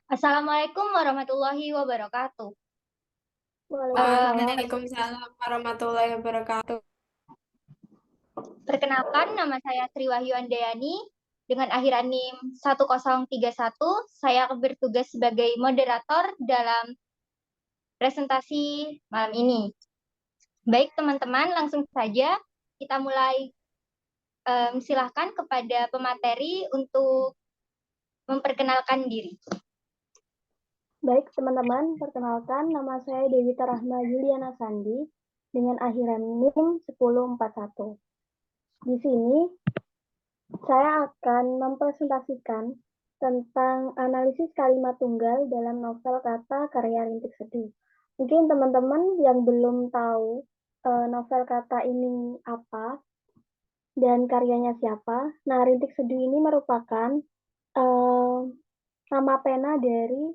Assalamualaikum warahmatullahi wabarakatuh. Waalaikumsalam. Waalaikumsalam warahmatullahi wabarakatuh. Perkenalkan, nama saya Sri Wahyu Andayani. Dengan akhiran NIM 1031, saya akan bertugas sebagai moderator dalam presentasi malam ini. Baik teman-teman, langsung saja kita mulai. Silahkan kepada pemateri untuk memperkenalkan diri. Baik, teman-teman, perkenalkan nama saya Dewita Rahma Yuliana Sandi dengan akhiran NIM 1041. Di sini saya akan mempresentasikan tentang analisis kalimat tunggal dalam novel Kata karya Rintik Seduh. Mungkin teman-teman yang belum tahu novel Kata ini apa dan karyanya siapa. Nah, Rintik Seduh ini merupakan nama pena dari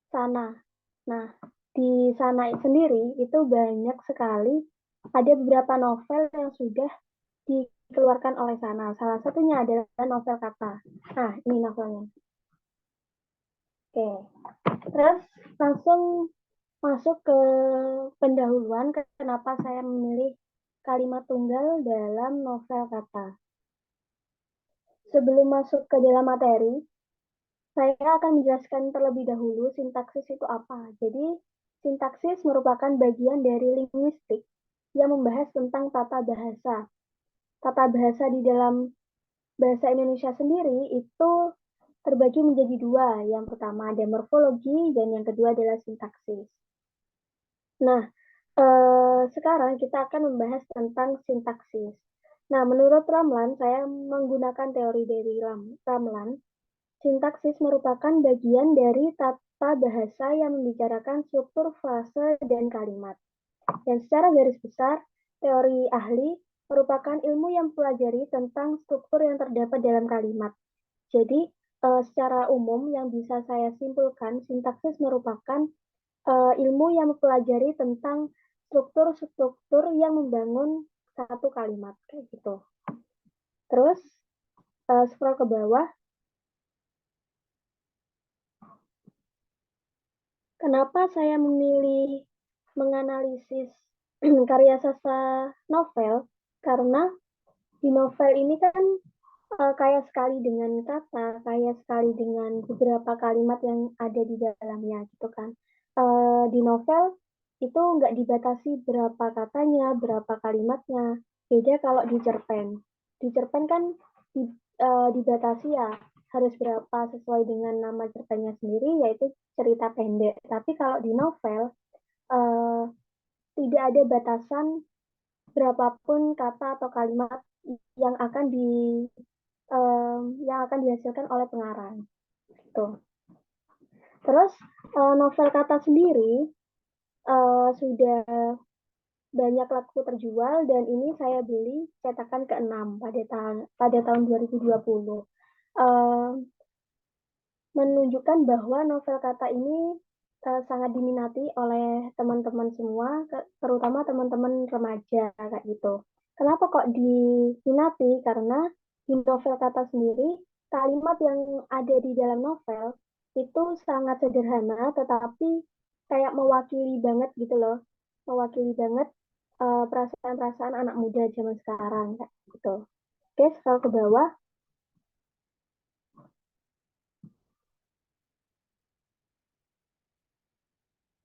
Sana. Nah, di Sana sendiri itu banyak sekali, ada beberapa novel yang sudah dikeluarkan oleh Sana. Salah satunya adalah novel Kata. Nah, ini novelnya. Oke, terus langsung masuk ke pendahuluan kenapa saya memilih kalimat tunggal dalam novel Kata. Sebelum masuk ke dalam materi, saya akan menjelaskan terlebih dahulu sintaksis itu apa. Jadi, sintaksis merupakan bagian dari linguistik yang membahas tentang tata bahasa. Tata bahasa di dalam bahasa Indonesia sendiri itu terbagi menjadi dua. Yang pertama ada morfologi dan yang kedua adalah sintaksis. Nah, sekarang kita akan membahas tentang sintaksis. Nah, menurut Ramlan, saya menggunakan teori dari Ramlan. Sintaksis merupakan bagian dari tata bahasa yang membicarakan struktur frase dan kalimat. Dan secara garis besar, teori ahli merupakan ilmu yang mempelajari tentang struktur yang terdapat dalam kalimat. Jadi, secara umum yang bisa saya simpulkan, sintaksis merupakan ilmu yang mempelajari tentang struktur-struktur yang membangun satu kalimat, kayak gitu. Terus, scroll ke bawah. Kenapa saya memilih menganalisis karya sastra novel? Karena di novel ini kan kaya sekali dengan kata, kaya sekali dengan beberapa kalimat yang ada di dalamnya, gitu kan. Di novel itu nggak dibatasi berapa katanya, berapa kalimatnya. Beda kalau di cerpen. Di cerpen kan dibatasi ya, harus berapa sesuai dengan nama cerpennya sendiri, yaitu cerita pendek. Tapi kalau di novel, uh, tidak ada batasan berapapun kata atau kalimat yang akan yang akan dihasilkan oleh pengarang. Gitu. Terus novel Kata sendiri sudah banyak laku terjual dan ini saya beli cetakan ke-6 pada tahun 2020. Menunjukkan bahwa novel Kata ini sangat diminati oleh teman-teman semua, terutama teman-teman remaja kayak gitu. Kenapa kok diminati? Karena di novel Kata sendiri, kalimat yang ada di dalam novel itu sangat sederhana, tetapi kayak mewakili banget gitu loh. Mewakili banget perasaan-perasaan anak muda zaman sekarang kayak gitu. Oke, scroll ke bawah.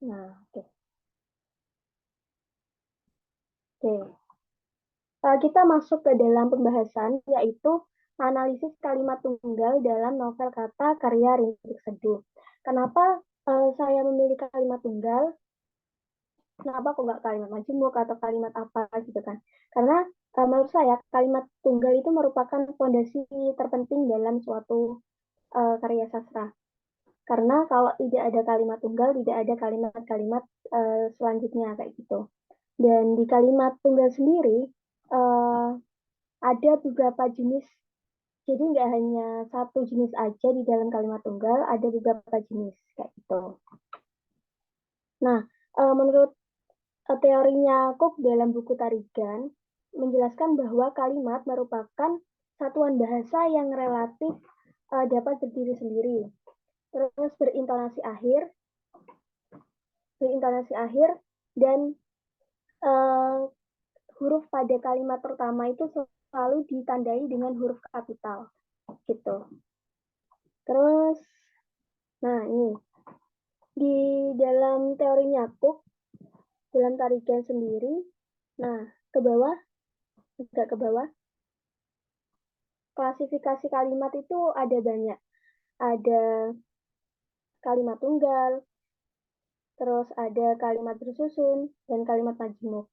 Nah, oke. Oke. Kita masuk ke dalam pembahasan, yaitu analisis kalimat tunggal dalam novel Kata karya Rintik Seduh. Kenapa saya memilih kalimat tunggal? Kenapa kok nggak kalimat majemuk atau kalimat apa gitu kan? Karena menurut saya kalimat tunggal itu merupakan fondasi terpenting dalam suatu karya sastra. Karena kalau tidak ada kalimat tunggal, tidak ada kalimat-kalimat selanjutnya kayak gitu. Dan di kalimat tunggal sendiri ada beberapa jenis, jadi nggak hanya satu jenis aja di dalam kalimat tunggal, ada beberapa jenis kayak gitu. Nah, menurut teorinya Cook dalam buku Tarigan menjelaskan bahwa kalimat merupakan satuan bahasa yang relatif dapat berdiri sendiri. terus berintonasi akhir, dan huruf pada kalimat pertama itu selalu ditandai dengan huruf kapital, gitu. Terus, nah ini di dalam teorinya Cook, dalam tarikan sendiri, nah ke bawah, agak ke bawah, klasifikasi kalimat itu ada banyak. Ada kalimat tunggal, terus ada kalimat bersusun, dan kalimat majemuk.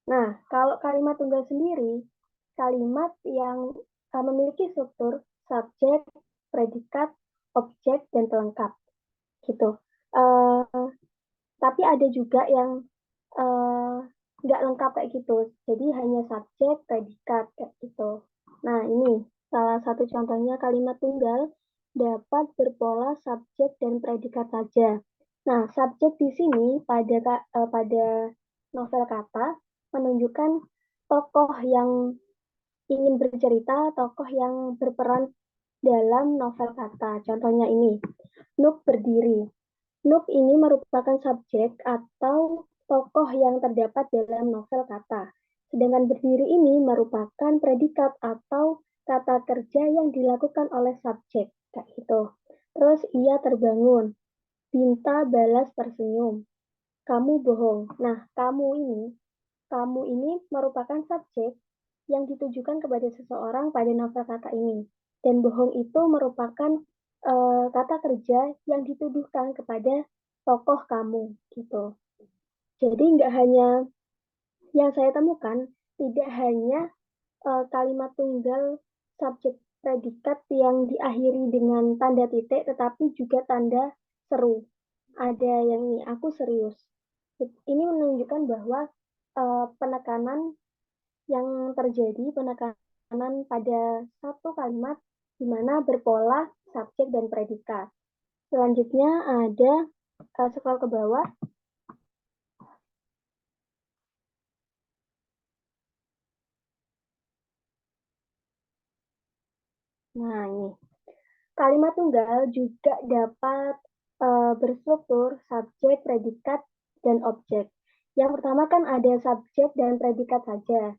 Nah, kalau kalimat tunggal sendiri, kalimat yang memiliki struktur subjek, predikat, objek, dan pelengkap. Gitu. Tapi ada juga yang nggak lengkap kayak gitu. Jadi hanya subjek, predikat, kayak gitu. Nah, ini salah satu contohnya kalimat tunggal dapat berpola subjek dan predikat saja. Nah, subjek di sini pada novel kata menunjukkan tokoh yang ingin bercerita, tokoh yang berperan dalam novel kata. Contohnya ini, Nuk berdiri. Nuk ini merupakan subjek atau tokoh yang terdapat dalam novel kata. Sedangkan berdiri ini merupakan predikat atau kata kerja yang dilakukan oleh subjek. Kayak gitu. Terus ia terbangun. Binta balas tersenyum. Kamu bohong. Nah, kamu ini merupakan subjek yang ditujukan kepada seseorang pada novel kata ini. Dan bohong itu merupakan kata kerja yang dituduhkan kepada tokoh kamu gitu. Jadi nggak hanya yang saya temukan, tidak hanya kalimat tunggal subjek predikat yang diakhiri dengan tanda titik, tetapi juga tanda seru. Ada yang ini, aku serius. Ini menunjukkan bahwa penekanan yang terjadi, penekanan pada satu kalimat di mana berpola subjek dan predikat. Selanjutnya ada scroll ke bawah. Nah, ini. Kalimat tunggal juga dapat berstruktur subjek, predikat, dan objek. Yang pertama kan ada subjek dan predikat saja.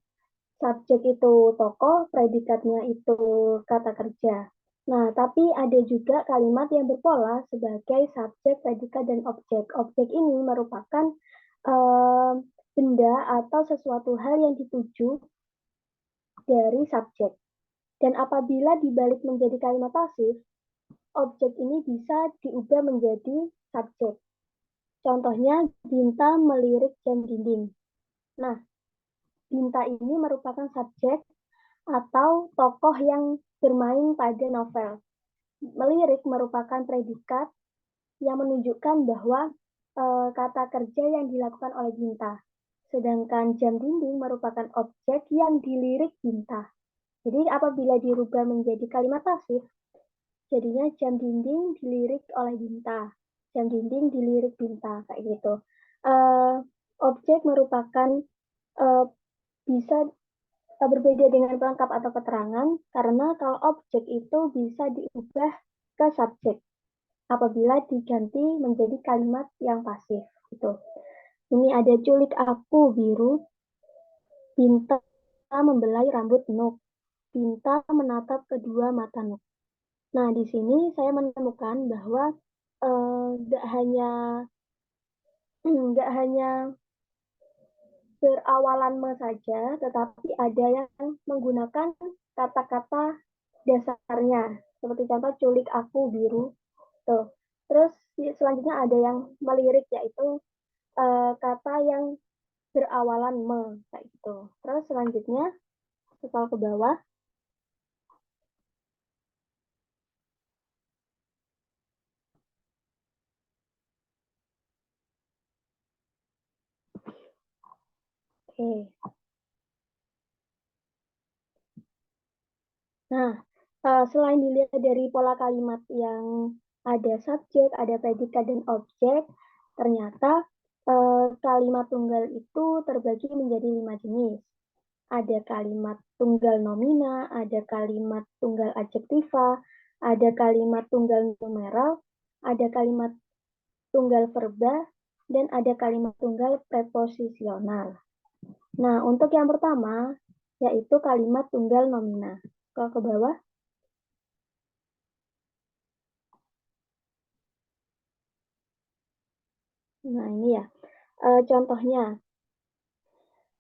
Subjek itu tokoh, predikatnya itu kata kerja. Nah, tapi ada juga kalimat yang berpola sebagai subjek, predikat, dan objek. Objek ini merupakan benda atau sesuatu hal yang dituju dari subjek. Dan apabila dibalik menjadi kalimat pasif, objek ini bisa diubah menjadi subjek. Contohnya, Binta melirik jam dinding. Nah, Binta ini merupakan subjek atau tokoh yang bermain pada novel. Melirik merupakan predikat yang menunjukkan bahwa kata kerja yang dilakukan oleh Binta. Sedangkan jam dinding merupakan objek yang dilirik Binta. Jadi apabila dirubah menjadi kalimat pasif, jadinya jam dinding dilirik oleh Binta. Jam dinding dilirik Binta, kayak gitu. Objek merupakan bisa berbeda dengan pelengkap atau keterangan, karena kalau objek itu bisa diubah ke subjek apabila diganti menjadi kalimat yang pasif. Gitu. Ini ada culik aku biru, Binta membelai rambut Nuk. Binta menatap kedua mata Nuk. Nah, di sini saya menemukan bahwa nggak hanya nggak hanya berawalan me saja, tetapi ada yang menggunakan kata-kata dasarnya. Seperti contoh culik aku biru. Tuh. Terus selanjutnya ada yang melirik, yaitu kata yang berawalan me kayak gitu. Terus selanjutnya scroll ke bawah. Oke. Nah, selain dilihat dari pola kalimat yang ada subjek, ada predikat, dan objek, ternyata kalimat tunggal itu terbagi menjadi 5 jenis. Ada kalimat tunggal nomina, ada kalimat tunggal adjektiva, ada kalimat tunggal numeral, ada kalimat tunggal verba, dan ada kalimat tunggal preposisional. Nah, untuk yang pertama, yaitu kalimat tunggal nomina. Kalau ke bawah. Nah, ini ya. Contohnya,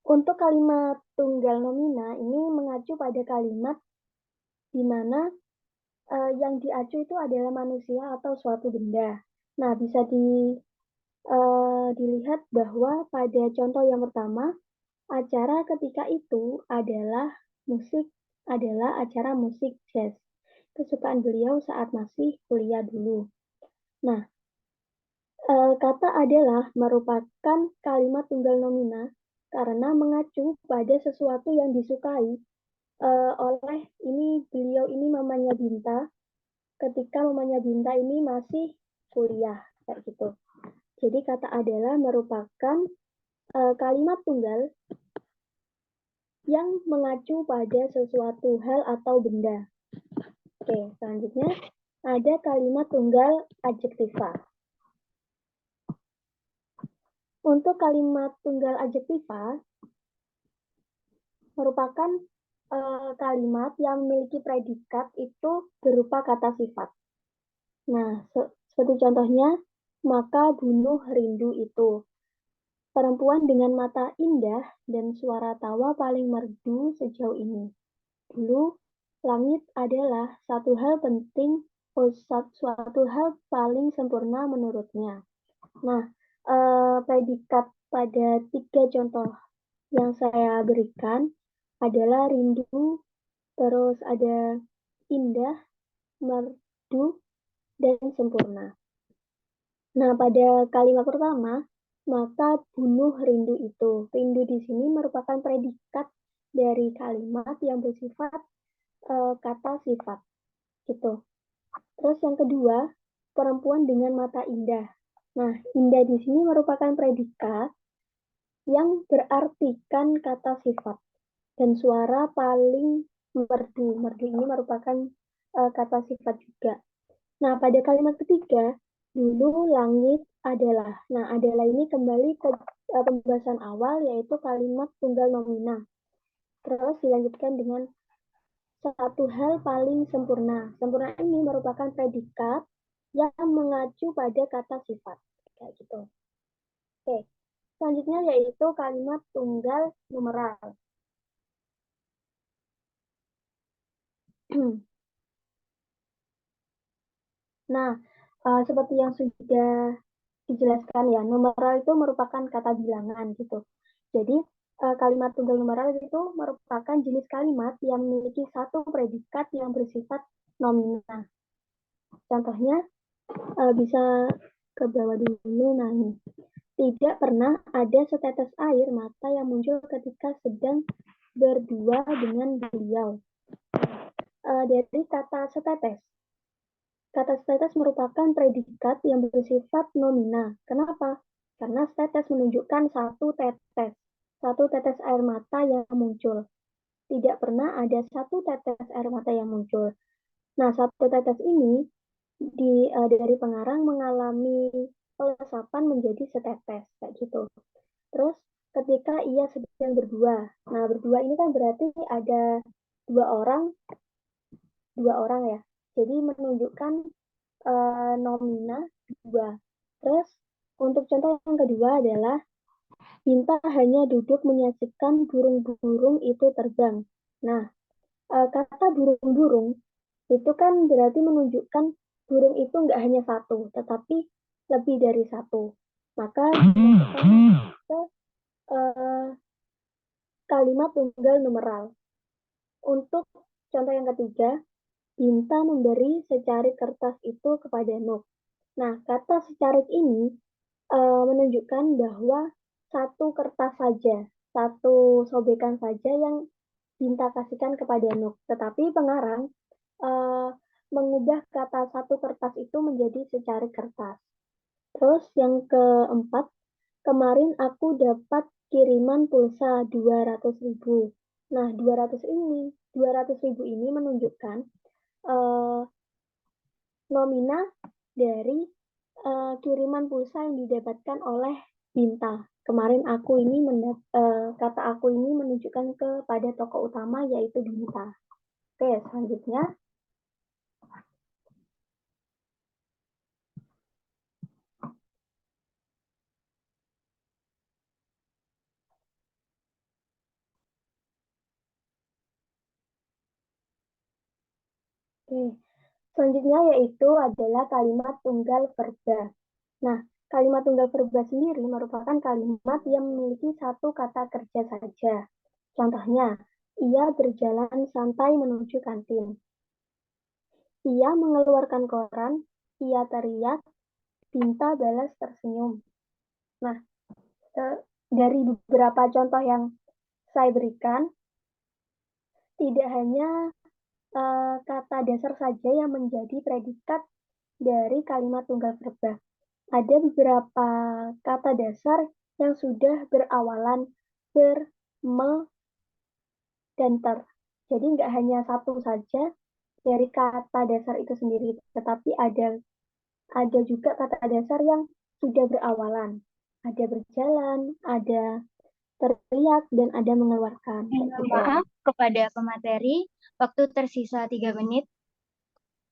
untuk kalimat tunggal nomina ini mengacu pada kalimat di mana yang diacu itu adalah manusia atau suatu benda. Nah, bisa dilihat bahwa pada contoh yang pertama, acara ketika itu adalah acara musik jazz. Kesukaan beliau saat masih kuliah dulu. Nah, kata adalah merupakan kalimat tunggal nomina karena mengacu pada sesuatu yang disukai oleh beliau ini mamanya Binta ketika mamanya Binta ini masih kuliah kayak gitu. Jadi kata adalah merupakan kalimat tunggal yang mengacu pada sesuatu hal atau benda. Oke, selanjutnya ada kalimat tunggal adjektiva. Untuk kalimat tunggal adjektiva merupakan kalimat yang memiliki predikat itu berupa kata sifat. Nah, seperti contohnya, maka bunuh rindu itu. Perempuan dengan mata indah dan suara tawa paling merdu sejauh ini. Dulu, langit adalah suatu hal paling sempurna menurutnya. Nah, predikat pada 3 contoh yang saya berikan adalah rindu, terus ada indah, merdu, dan sempurna. Nah, pada kalimat pertama, maka bunuh rindu itu. Rindu di sini merupakan predikat dari kalimat yang bersifat kata sifat. Gitu. Terus yang kedua, perempuan dengan mata indah. Nah, indah di sini merupakan predikat yang berartikan kata sifat. Dan suara paling merdu. Merdu ini merupakan kata sifat juga. Nah, pada kalimat ketiga, dulu langit adalah. Nah, adalah ini kembali ke pembahasan awal, yaitu kalimat tunggal nomina. Terus dilanjutkan dengan satu hal paling sempurna. Sempurna ini merupakan predikat yang mengacu pada kata sifat. Kayak gitu. Oke. Selanjutnya yaitu kalimat tunggal numeral. Nah, seperti yang sudah dijelaskan ya, numeral itu merupakan kata bilangan gitu. Jadi, kalimat tunggal numeral itu merupakan jenis kalimat yang memiliki satu predikat yang bersifat nomina. Contohnya, bisa ke bawah dulu. Nah, ini. Tidak pernah ada setetes air mata yang muncul ketika sedang berdua dengan beliau. Dari kata setetes. Kata setetes merupakan predikat yang bersifat nomina. Kenapa? Karena setetes menunjukkan satu tetes air mata yang muncul. Tidak pernah ada satu tetes air mata yang muncul. Nah, satu tetes ini dari pengarang mengalami pelesapan menjadi setetes, kayak gitu. Terus, ketika ia sedang berdua. Nah, berdua ini kan berarti ada dua orang ya. Jadi menunjukkan nomina dua. Terus untuk contoh yang kedua adalah Binta hanya duduk menyaksikan burung-burung itu terbang. Nah, kata burung-burung itu kan berarti menunjukkan burung itu nggak hanya satu, tetapi lebih dari satu. Maka dimasukkan ke kalimat tunggal numeral. Untuk contoh yang ketiga, Binta memberi secarik kertas itu kepada Nuk. Nah, kata secarik ini menunjukkan bahwa satu kertas saja, satu sobekan saja yang Binta kasihkan kepada Nuk. Tetapi pengarang mengubah kata satu kertas itu menjadi secarik kertas. Terus yang keempat, kemarin aku dapat kiriman pulsa 200.000. Nah, 200.000 ini menunjukkan nomina dari kiriman pulsa yang didapatkan oleh Binta. Kemarin kata aku ini menunjukkan kepada tokoh utama yaitu Binta. Oke, selanjutnya. Oke, selanjutnya yaitu adalah kalimat tunggal verba. Nah, kalimat tunggal verba sendiri merupakan kalimat yang memiliki satu kata kerja saja. Contohnya, ia berjalan santai menuju kantin. Ia mengeluarkan koran, ia teriak, Binta balas tersenyum. Nah, dari beberapa contoh yang saya berikan, tidak hanya kata dasar saja yang menjadi predikat dari kalimat tunggal verba. Ada beberapa kata dasar yang sudah berawalan ber, me, dan ter. Jadi nggak hanya satu saja dari kata dasar itu sendiri, tetapi ada juga kata dasar yang sudah berawalan. Ada berjalan, ada teriak, dan ada mengeluarkan. Maaf kepada pemateri, waktu tersisa 3 menit.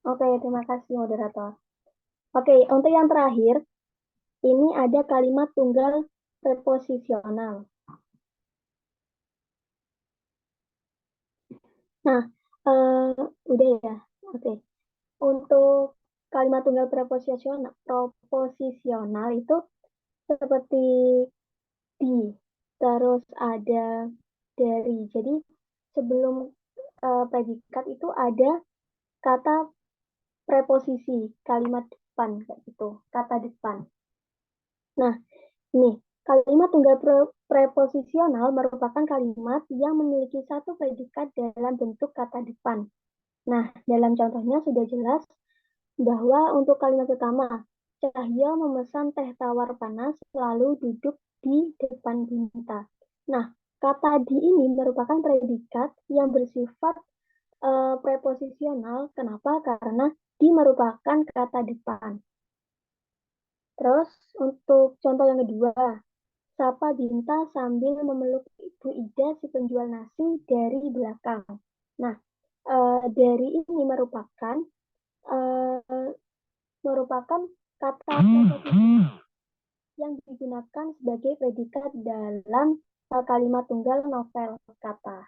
Oke, terima kasih moderator. Oke, untuk yang terakhir, ini ada kalimat tunggal preposisional. Nah, udah ya. Oke. Untuk kalimat tunggal preposisional itu seperti di, terus ada dari. Jadi sebelum predikat itu ada kata preposisi, kalimat depan kayak gitu, kata depan. Nah, ini kalimat tunggal preposisional merupakan kalimat yang memiliki satu predikat dalam bentuk kata depan. Nah, dalam contohnya sudah jelas bahwa untuk kalimat pertama, Cahyo memesan teh tawar panas lalu duduk di depan Binta. Nah, kata di ini merupakan predikat yang bersifat preposisional. Kenapa? Karena di merupakan kata depan. Terus untuk contoh yang kedua, sapa Binta sambil memeluk Ibu Ida si penjual nasi dari belakang. Nah, dari ini merupakan kata yang digunakan sebagai predikat dalam kalimat tunggal novel kata.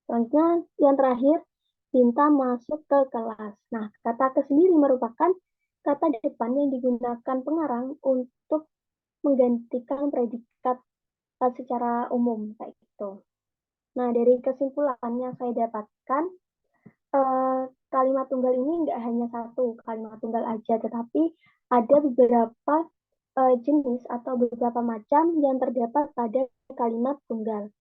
Selanjutnya yang terakhir, Binta masuk ke kelas. Nah, kata ke sendiri merupakan kata depan yang digunakan pengarang untuk menggantikan predikat secara umum kayak gitu. Nah, dari kesimpulan yang saya dapatkan, kalimat tunggal ini nggak hanya satu kalimat tunggal aja, tetapi ada beberapa jenis atau beberapa macam yang terdapat pada kalimat tunggal.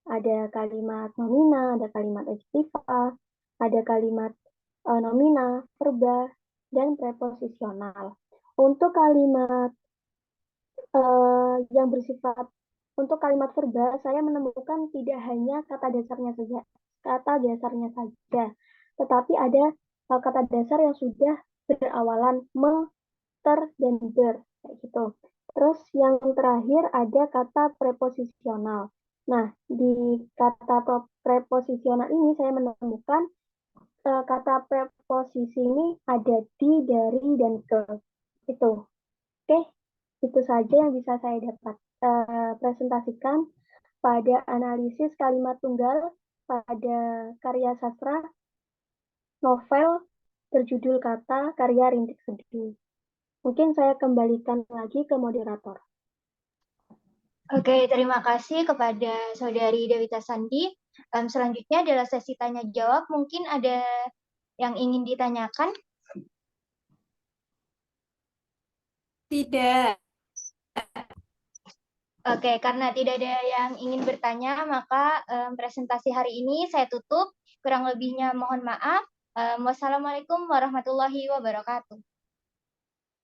Ada kalimat nomina, ada kalimat adjektiva, ada kalimat nomina, verba, dan preposisional. Untuk kalimat yang bersifat untuk kalimat verba, saya menemukan tidak hanya kata dasarnya saja, tetapi ada kata dasar yang sudah berawalan me, ter, dan ber, kayak gitu. Terus yang terakhir ada kata preposisional. Nah, di kata preposisional ini saya menemukan kata preposisi ini ada di, dari, dan ke. Itu. Oke, itu saja yang bisa saya dapat presentasikan pada analisis kalimat tunggal pada karya sastra novel berjudul Kata karya Rintik Seduh. Mungkin saya kembalikan lagi ke moderator. Oke, terima kasih kepada Saudari Dewita Sandi. Selanjutnya adalah sesi tanya jawab. Mungkin ada yang ingin ditanyakan? Tidak. Oke, karena tidak ada yang ingin bertanya, maka presentasi hari ini saya tutup. Kurang lebihnya mohon maaf. Wassalamualaikum warahmatullahi wabarakatuh.